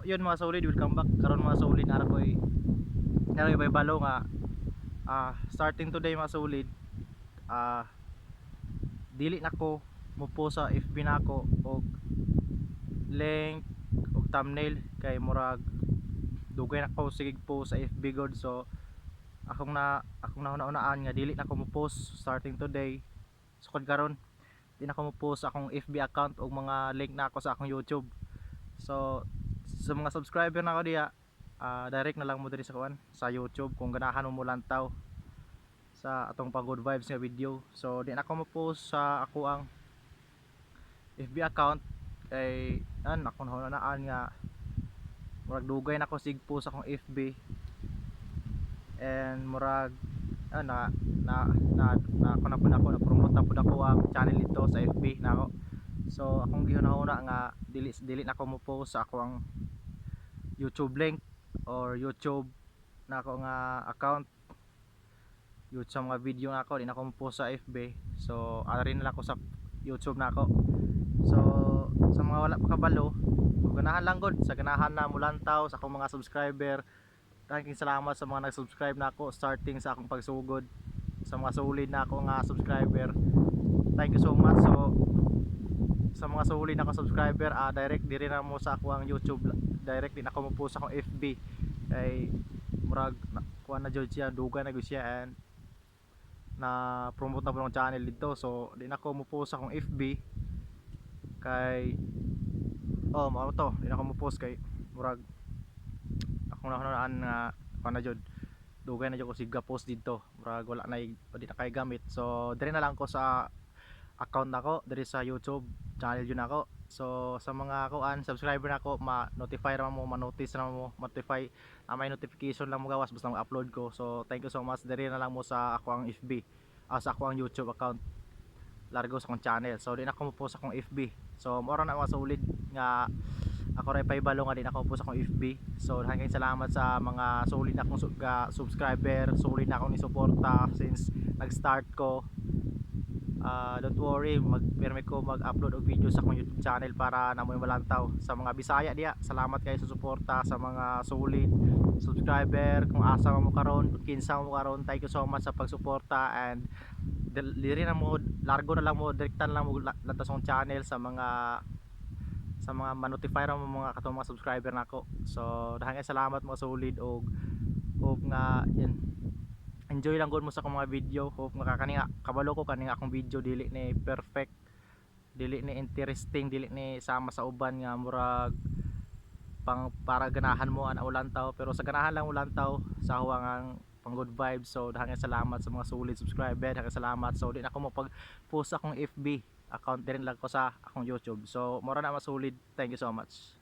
yun mga solid, welcome back. Karon mga solid, ara ko'y may balo nga starting today mga solid. Dili nako mupo sa FB nako og link og thumbnail kay murag dugay nako sigig po sa FB god. So akong nauna-unaan nga dili nako mo post starting today. Sukad karon di nako mo post akong FB account og mga link na ako sa akong YouTube. So sa mga subscriber na ako diya, direct na lang mo diri sa kuan sa YouTube kung ganahan mo lantaw sa atong pag good vibes nga video. So di na ako mo post sa ako ang FB account kay ako naunaan nga murag dugay na ako sig post akong FB, and murag ako na promote na pud ako ang channel dito sa FB nako. So akong gihuna-huna nga dili na ako mo post sa ako ang YouTube link or YouTube na ako nga account, YouTube sa mga video na ako, di na ako mo post sa FB. So rin na lang ako sa YouTube na ako. So sa mga wala pa kabalo, ganahan lang god sa ganahan na mulantaw sa akong mga subscriber. Thanking salamat sa mga nag-subscribe na ako starting sa akong pagsugod, sa mga solid na ako nga subscriber. Thank you so much. So sa mga solid na ako subscriber, direct diri na mo sa ako ang YouTube, direct din ako mo post sa akong FB kay murag kuha na jud siya, dugay na gyud siya, and na promote na po ng channel dito. So di na ako mo post sa akong FB kay mao to, di na ako mo post kay murag akong nahanaan nga kuha na jud dugay na jud ko siga post dito, murag wala na di na kay gamit. So diri na lang ko sa account nako diri sa YouTube channel yun ako. So sa mga kuan subscriber nako, ma-notify ra mo, ma-notice ra mo, notify may notification lang mo gawas basta mag-upload ko. So thank you so much. Diri na lang mo sa ako ang FB, sa ako ang YouTube account, largo sa akong channel. So di na ako mo post sa akong FB. So mora na mga solid nga ako ray paibalo nga din ako po sa akong FB. So daghang salamat sa mga solid na akong subscriber, solid na akong ni suporta since nag-start ko. Don't worry, magpirme ko mag-upload og video sa akong YouTube channel para na mo malantaw sa mga Bisaya diya. Salamat kayo sa suporta sa mga solid subscriber. Kung asa mo karon, kung kinsa mo karon, thank you so much sa pagsuporta, and diri na mo largo na lang mo direktan lang mo lantaw sa akong channel sa mga ma-notify ra mo mga katong mga subscriber nako. So daghang salamat mga solid, og hope nga yan enjoy lang gud mo sa akong mga video. Hope nga kani nga kabalo ko kani nga akong video dili ni perfect, dili ni interesting, dili ni sama sa uban nga murag para ganahan mo ana ulan taw, pero sa ganahan lang ulan taw sa huwangang pang good vibes. So daghang salamat sa mga solid subscriber, daghang salamat. So di na ako mo pag post akong FB account, din lang ko sa akong YouTube. So mura na mga solid, thank you so much.